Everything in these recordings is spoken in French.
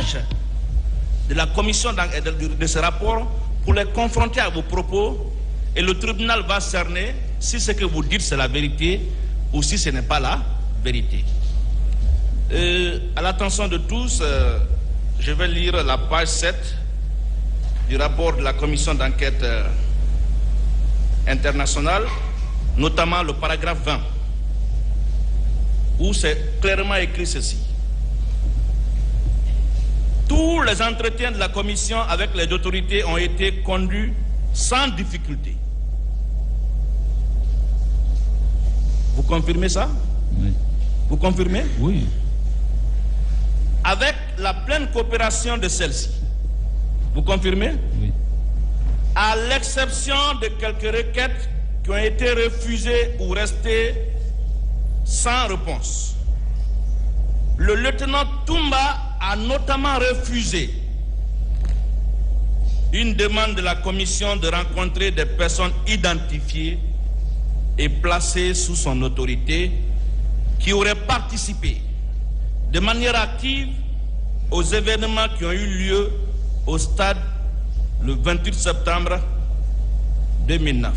pages de la commission de ce rapport pour les confronter à vos propos et le tribunal va cerner si ce que vous dites c'est la vérité ou si ce n'est pas la vérité. À l'attention de tous, je vais lire la page 7 du rapport de la commission d'enquête internationale, notamment le paragraphe 20, où c'est clairement écrit ceci. Tous les entretiens de la commission avec les autorités ont été conduits sans difficulté. Vous confirmez ça? Oui. Vous confirmez? Oui. Avec la pleine coopération de celle-ci. Vous confirmez? Oui. À l'exception de quelques requêtes qui ont été refusées ou restées sans réponse. Le lieutenant Toumba a notamment refusé une demande de la commission de rencontrer des personnes identifiées et placées sous son autorité qui auraient participé de manière active aux événements qui ont eu lieu au stade le 28 septembre 2009.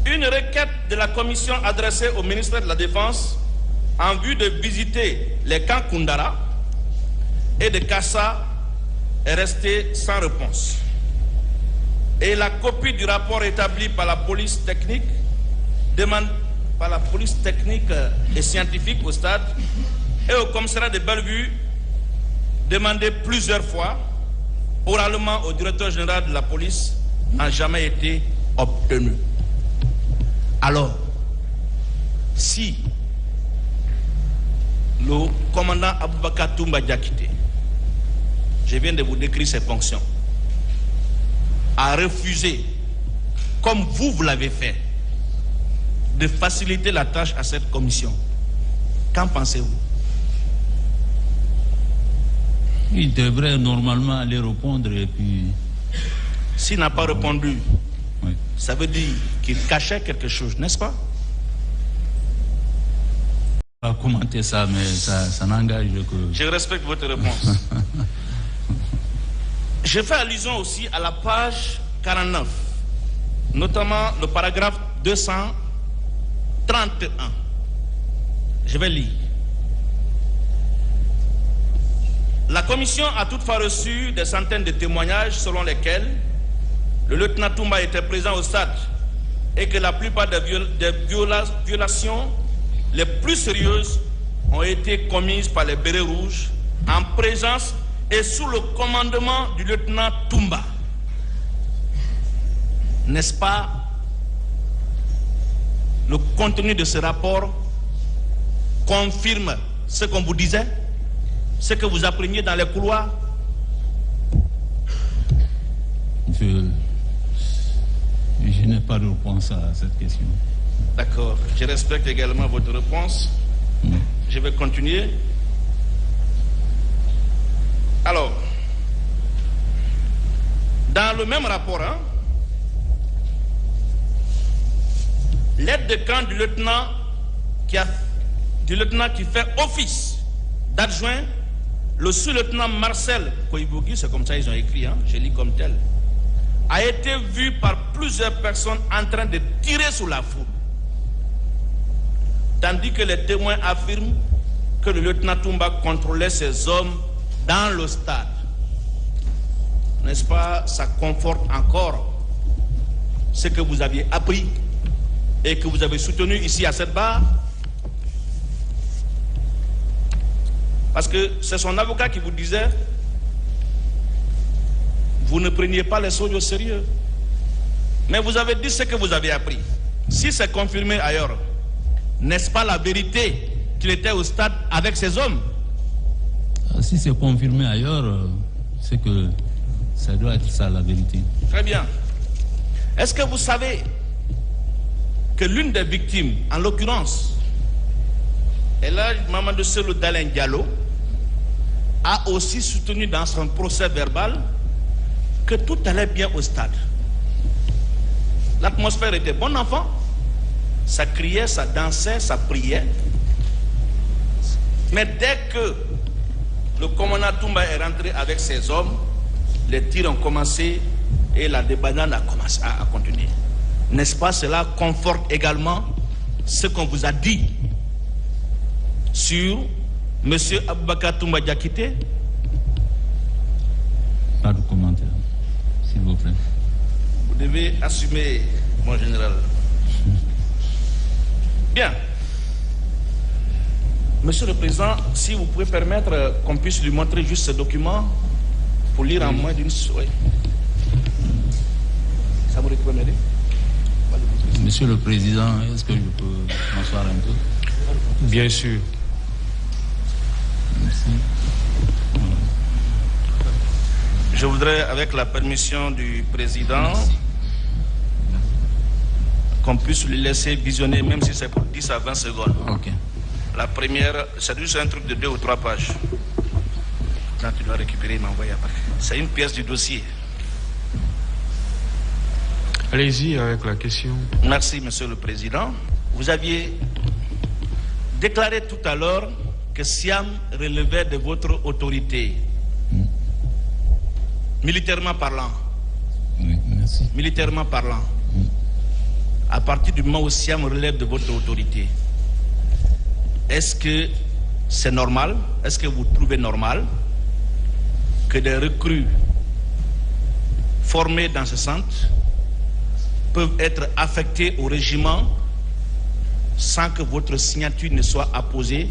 Une requête de la commission adressée au ministère de la Défense en vue de visiter les camps Koundara et de Kassa est restée sans réponse. Et la copie du rapport établi par la police technique et scientifique au stade et au commissariat de Bellevue demandé plusieurs fois oralement au directeur général de la police n'a jamais été obtenu. Alors, si le commandant Aboubakar Toumba Diakité, je viens de vous décrire ses fonctions, a refusé, comme vous l'avez fait, de faciliter la tâche à cette commission, qu'en pensez-vous? Il devrait normalement aller répondre et puis... S'il n'a pas répondu, oui, ça veut dire qu'il cachait quelque chose, n'est-ce pas? Je ne vais pas commenter ça, mais ça n'engage que... Je respecte votre réponse. Je fais allusion aussi à la page 49, notamment le paragraphe 231. Je vais lire. La commission a toutefois reçu des centaines de témoignages selon lesquels le lieutenant Toumba était présent au stade et que la plupart des violations les plus sérieuses ont été commises par les bérets rouges en présence et sous le commandement du lieutenant Toumba. N'est-ce pas le contenu de ce rapport confirme ce qu'on vous disait, ce que vous appreniez dans les couloirs? Je n'ai pas de réponse à cette question. D'accord. Je respecte également votre réponse. Oui. Je vais continuer. Alors, dans le même rapport, l'aide de camp du lieutenant qui fait office d'adjoint, le sous-lieutenant Marcel Koibougi, c'est comme ça ils ont écrit, je lis comme tel, a été vu par plusieurs personnes en train de tirer sur la foule. Tandis que les témoins affirment que le lieutenant Toumba contrôlait ses hommes dans le stade. N'est-ce pas, ça conforte encore ce que vous aviez appris et que vous avez soutenu ici à cette barre? Parce que c'est son avocat qui vous disait, vous ne preniez pas les choses au sérieux. Mais vous avez dit ce que vous avez appris. Si c'est confirmé ailleurs, n'est-ce pas la vérité qu'il était au stade avec ses hommes? Si c'est confirmé ailleurs, c'est que ça doit être ça la vérité. Très bien. Est-ce que vous savez que l'une des victimes, en l'occurrence, Elhadji Mamadou Cellou Dalein Diallo, a aussi soutenu dans son procès verbal que tout allait bien au stade. L'atmosphère était bon enfant. Ça criait, ça dansait, ça priait. Mais dès que le commandant Toumba est rentré avec ses hommes, les tirs ont commencé et la débandade a commencé à continuer. N'est-ce pas, cela conforte également ce qu'on vous a dit sur M. Aboubakar Toumba Diakité? Pas de commentaire, s'il vous plaît. Vous devez assumer, mon général. Bien. Monsieur le Président, si vous pouvez permettre qu'on puisse lui montrer juste ce document pour lire en moins d'une soirée. Ça vous pourrait m'aider? Monsieur le Président, est-ce que je peux m'asseoir un peu? Bien sûr. Merci. Je voudrais, avec la permission du Président, qu'on puisse lui laisser visionner, même si c'est pour 10 à 20 secondes. Ok. La première, c'est juste un truc de 2 ou 3 pages. Quand tu dois récupérer, m'envoyer après. C'est une pièce du dossier. Allez-y avec la question. Merci, Monsieur le Président. Vous aviez déclaré tout à l'heure que Siam relevait de votre autorité. Militairement parlant. Oui, merci. Militairement parlant. À partir du moment où Siam relève de votre autorité, est-ce que c'est normal? Est-ce que vous trouvez normal que des recrues formées dans ce centre peuvent être affectés au régiment sans que votre signature ne soit apposée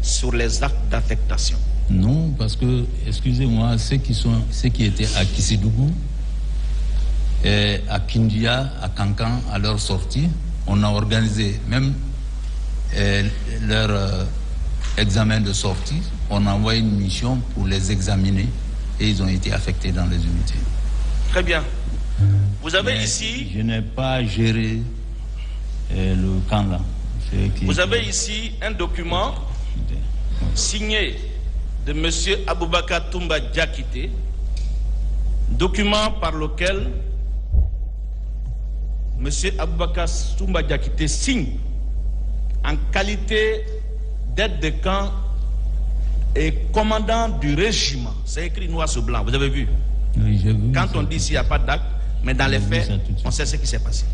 sur les actes d'affectation? Non, parce que, excusez-moi, ceux qui étaient à Kissidougou, et à Kindia, à Kankan, à leur sortie, on a organisé même leur examen de sortie. On a envoyé une mission pour les examiner et ils ont été affectés dans les unités. Très bien. Vous avez ici... Je n'ai pas géré le camp là. Vous avez ici un document signé de M. Aboubakar Toumba Diakité, document par lequel M. Aboubakar Toumba Diakité signe en qualité d'aide de camp et commandant du régiment. C'est écrit noir sur blanc, vous avez vu? Oui, j'ai vu. Quand on dit s'il n'y a pas d'acte, mais dans les faits, on sait ce qui s'est passé.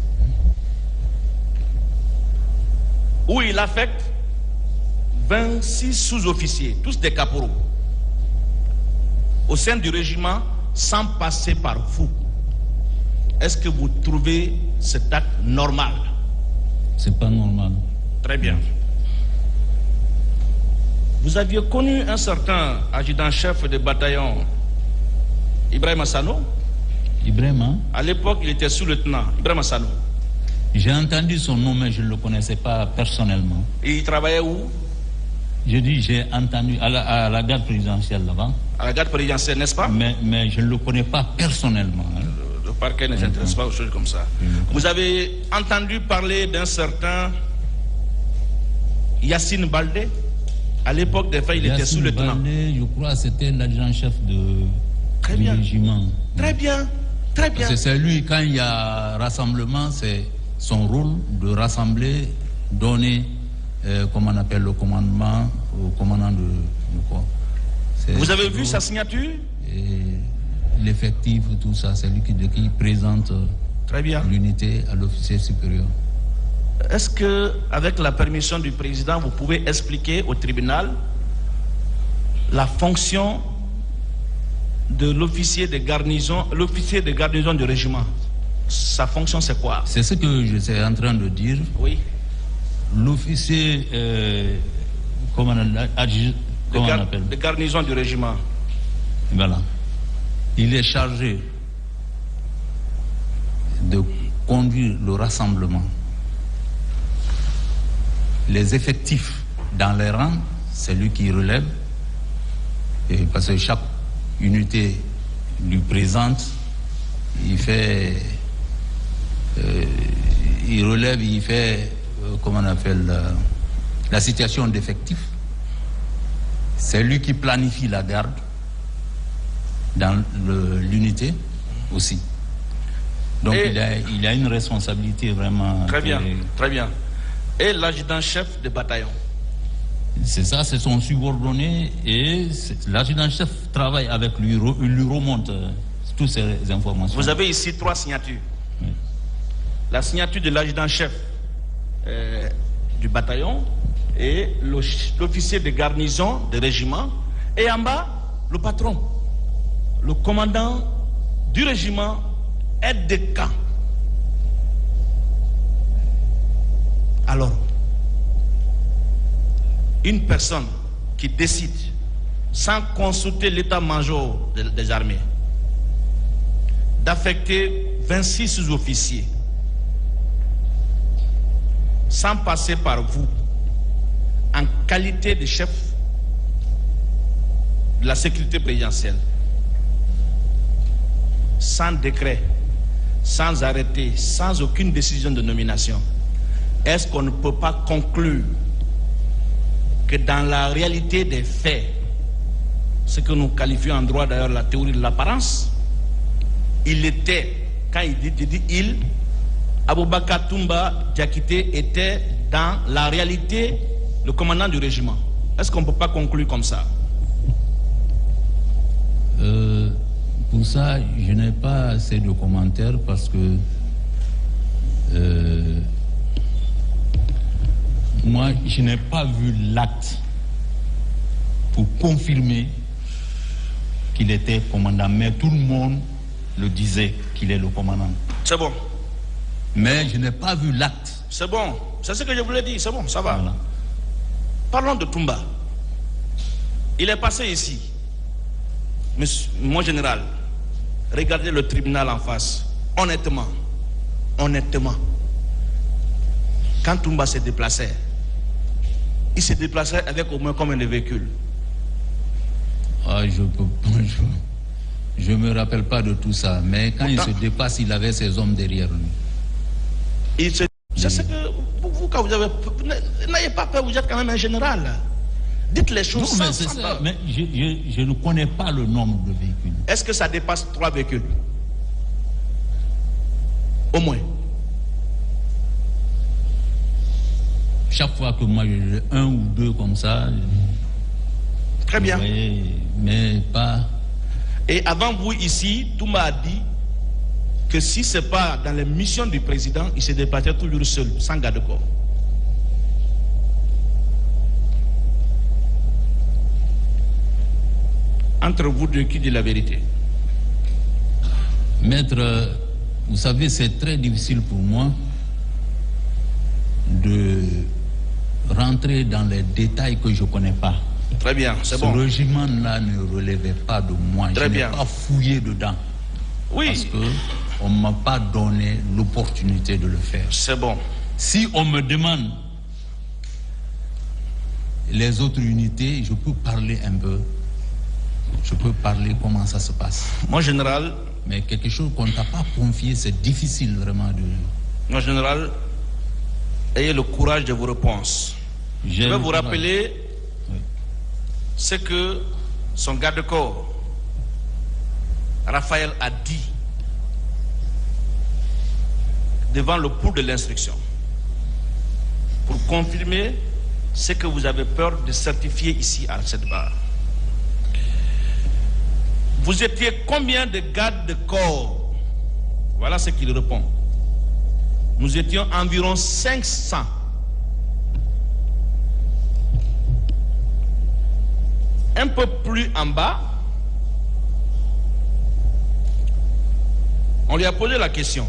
Où il affecte 26 sous-officiers, tous des caporaux, au sein du régiment, sans passer par vous. Est-ce que vous trouvez cet acte normal? C'est pas normal. Très bien. Vous aviez connu un certain adjudant-chef de bataillon, Ibrahim Assano? Ibrahim, hein? À l'époque, il était sous-lieutenant, Ibrahim Assano. J'ai entendu son nom, mais je ne le connaissais pas personnellement. Et il travaillait où? Je dis, j'ai entendu à la garde présidentielle là-bas. À la garde présidentielle, n'est-ce pas? Mais je ne le connais pas personnellement. Hein. Le parquet ne s'intéresse pas aux choses comme ça. Vous avez entendu parler d'un certain Yassine Baldé? À l'époque des faits, il était sous-lieutenant. Baldé, je crois que c'était l'adjudant-chef du régiment. Très bien, très bien. Parce que c'est lui, quand il y a rassemblement, c'est son rôle de rassembler, donner, comment on appelle, le commandement au commandant de quoi. Vous avez vu sa signature? L'effectif, tout ça, c'est lui qui présente l'unité à l'officier supérieur. Est-ce que, avec la permission du président, vous pouvez expliquer au tribunal la fonction de l'officier de garnison du régiment? Sa fonction, c'est quoi? C'est ce que je suis en train de dire. Oui. L'officier, comment on appelle? De garnison du régiment. Voilà. Il est chargé de conduire le rassemblement. Les effectifs dans les rangs, c'est lui qui relève. Et parce que chaque unité lui présente, il fait, il relève, il fait, comment on appelle, la situation d'effectifs. C'est lui qui planifie la garde dans l'unité aussi. Donc il a une responsabilité vraiment... Très bien, très bien. Et l'adjudant-chef de bataillon? C'est ça, c'est son subordonné et l'adjudant-chef travaille avec lui, il lui remonte toutes ces informations. Vous avez ici 3 signatures. Oui. La signature de l'adjudant-chef du bataillon et l'officier de garnison de régiment. Et en bas, le patron, le commandant du régiment aide de camp. Alors, une personne qui décide, sans consulter l'état-major des armées, d'affecter 26 sous-officiers, sans passer par vous, en qualité de chef de la sécurité présidentielle, sans décret, sans arrêté, sans aucune décision de nomination, est-ce qu'on ne peut pas conclure que dans la réalité des faits, ce que nous qualifions en droit d'ailleurs la théorie de l'apparence, il était, quand il dit il, Aboubakar Toumba Diakité était dans la réalité le commandant du régiment. Est-ce qu'on ne peut pas conclure comme ça? Pour ça, je n'ai pas assez de commentaires parce que moi, je n'ai pas vu l'acte pour confirmer qu'il était commandant. Mais tout le monde le disait qu'il est le commandant. C'est bon. Mais je n'ai pas vu l'acte. C'est bon. C'est ce que je voulais dire. C'est bon, ça va. Voilà. Parlons de Toumba. Il est passé ici. Monsieur, mon général, regardez le tribunal en face. Honnêtement. Quand Toumba se déplaçait, il se déplaçait avec au moins combien de véhicules? Ah, je me rappelle pas de tout ça. Mais quand il se dépasse, il avait ses hommes derrière lui. C'est ce que vous quand vous avez... N'ayez pas peur, vous êtes quand même un général. Dites les choses non, sans peur. Mais je ne connais pas le nombre de véhicules. Est-ce que ça dépasse 3 véhicules? Au moins. Chaque fois que moi j'ai 1 ou 2 comme ça. Très bien. Voyez, mais pas. Et avant vous ici, Toumba a dit que si ce n'est pas dans les missions du président, il se déplaçait toujours seul, sans garde-corps. Entre vous deux, qui dit la vérité? Maître, vous savez, c'est très difficile pour moi de rentrer dans les détails que je ne connais pas. Très bien, c'est bon. Ce régiment-là ne relevait pas de moi. Très bien. Je n'ai pas fouillé dedans. Oui. Parce qu'on ne m'a pas donné l'opportunité de le faire. C'est bon. Si on me demande les autres unités, je peux parler un peu. Je peux parler comment ça se passe. Mon général... Mais quelque chose qu'on ne t'a pas confié, c'est difficile vraiment de... Mon général, ayez le courage de vos réponses. Je vais vous rappeler ce que son garde-corps, Raphaël, a dit devant le pouls de l'instruction pour confirmer ce que vous avez peur de certifier ici à cette barre. Vous étiez combien de gardes de corps? Voilà ce qu'il répond. Nous étions environ 500. Un peu plus en bas, on lui a posé la question.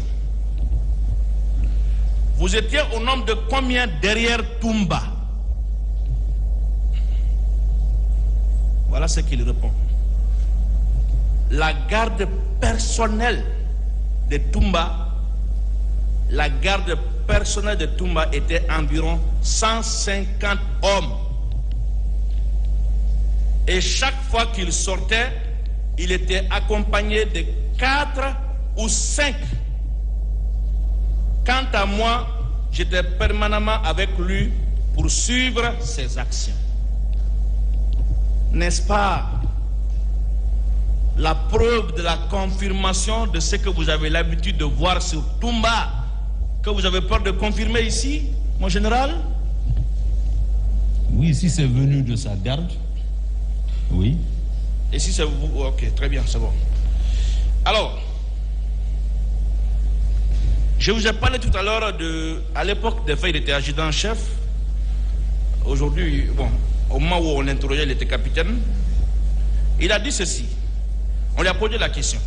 Vous étiez au nombre de combien derrière Toumba? Voilà ce qu'il répond. La garde personnelle de Toumba, était environ 150 hommes. Et chaque fois qu'il sortait, il était accompagné de 4 ou 5. Quant à moi, j'étais permanemment avec lui pour suivre ses actions. N'est-ce pas la preuve de la confirmation de ce que vous avez l'habitude de voir sur Toumba, que vous avez peur de confirmer ici, mon général? Oui, si c'est venu de sa garde, oui. Et si c'est vous, ok, très bien, c'est bon. Alors, je vous ai parlé tout à l'heure à l'époque des faits, il était adjudant-chef. Aujourd'hui, bon, au moment où on l'interrogeait, il était capitaine. Il a dit ceci. On lui a posé la question.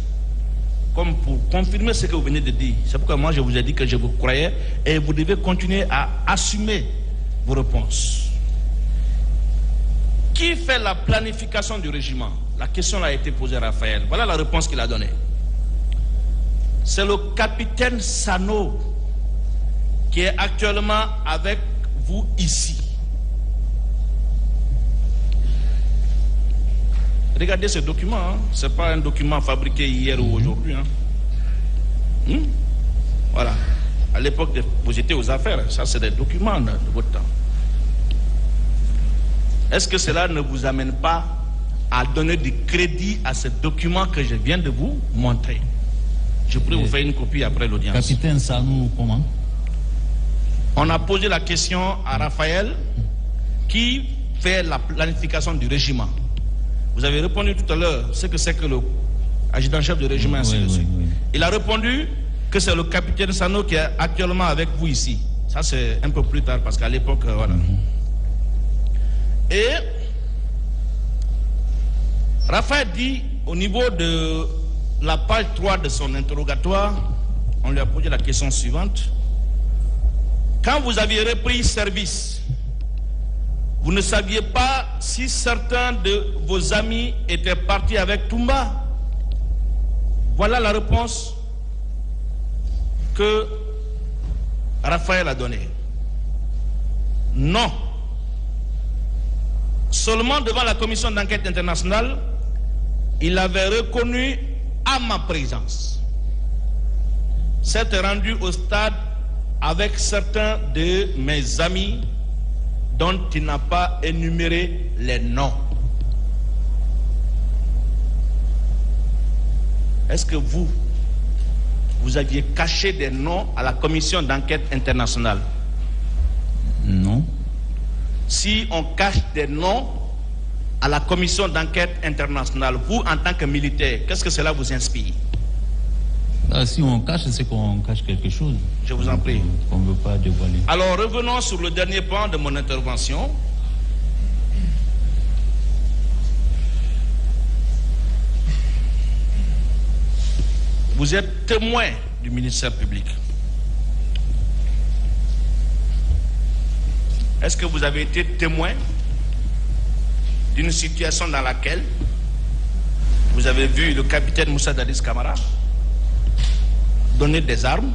Comme pour confirmer ce que vous venez de dire. C'est pourquoi moi je vous ai dit que je vous croyais et vous devez continuer à assumer vos réponses. Qui fait la planification du régiment? La question a été posée à Raphaël. Voilà la réponse qu'il a donnée. C'est le capitaine Sano qui est actuellement avec vous ici. Regardez ce document, hein. Ce n'est pas un document fabriqué hier ou aujourd'hui. Hein. Voilà. À l'époque, vous étiez aux affaires. Ça, c'est des documents de votre temps. Est-ce que cela ne vous amène pas à donner du crédit à ce document que je viens de vous montrer? Je pourrais vous faire une copie après l'audience. Capitaine Sanou, comment? On a posé la question à Raphaël qui fait la planification du régiment. Vous avez répondu tout à l'heure ce que c'est que le adjudant-chef du régiment, ainsi de suite. Oui. Il a répondu que c'est le capitaine Sano qui est actuellement avec vous ici. Ça, c'est un peu plus tard, parce qu'à l'époque, voilà. Et Raphaël dit, au niveau de la page 3 de son interrogatoire, on lui a posé la question suivante. Quand vous aviez repris service, vous ne saviez pas si certains de vos amis étaient partis avec Toumba? Voilà la réponse que Raphaël a donnée. Non. Seulement devant la commission d'enquête internationale, il avait reconnu à ma présence s'être rendu au stade avec certains de mes amis dont il n'a pas énuméré les noms. Est-ce que vous aviez caché des noms à la commission d'enquête internationale? Non. Si on cache des noms à la commission d'enquête internationale, vous en tant que militaire, qu'est-ce que cela vous inspire? Si on cache, c'est qu'on cache quelque chose. Je vous en prie. Qu'on ne veut pas dévoiler. Alors revenons sur le dernier point de mon intervention. Vous êtes témoin du ministère public. Est-ce que vous avez été témoin d'une situation dans laquelle vous avez vu le capitaine Moussa Dadis Camara donner des armes,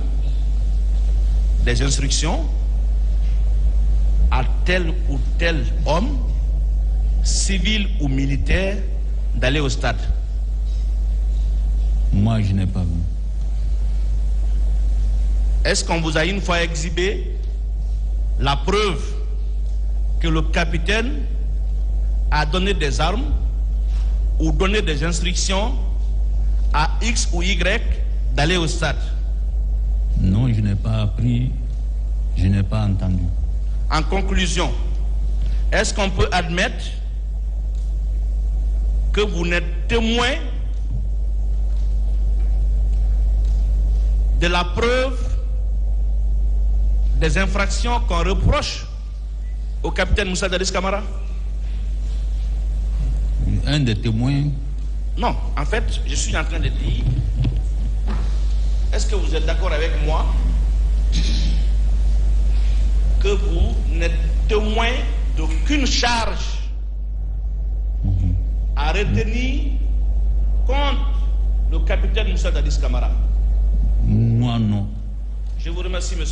des instructions à tel ou tel homme, civil ou militaire, d'aller au stade? Moi, je n'ai pas vu. Est-ce qu'on vous a une fois exhibé la preuve que le capitaine a donné des armes ou donné des instructions à X ou Y d'aller au stade? Non, je n'ai pas appris, je n'ai pas entendu. En conclusion, est-ce qu'on peut admettre que vous n'êtes témoin de la preuve des infractions qu'on reproche au capitaine Moussa Dadis Camara? Un des témoins? Non, en fait, je suis en train de dire, est-ce que vous êtes d'accord avec moi que vous n'êtes témoin d'aucune charge à retenir contre le capitaine Moussa Dadis Camara? Moi, non. Je vous remercie, monsieur.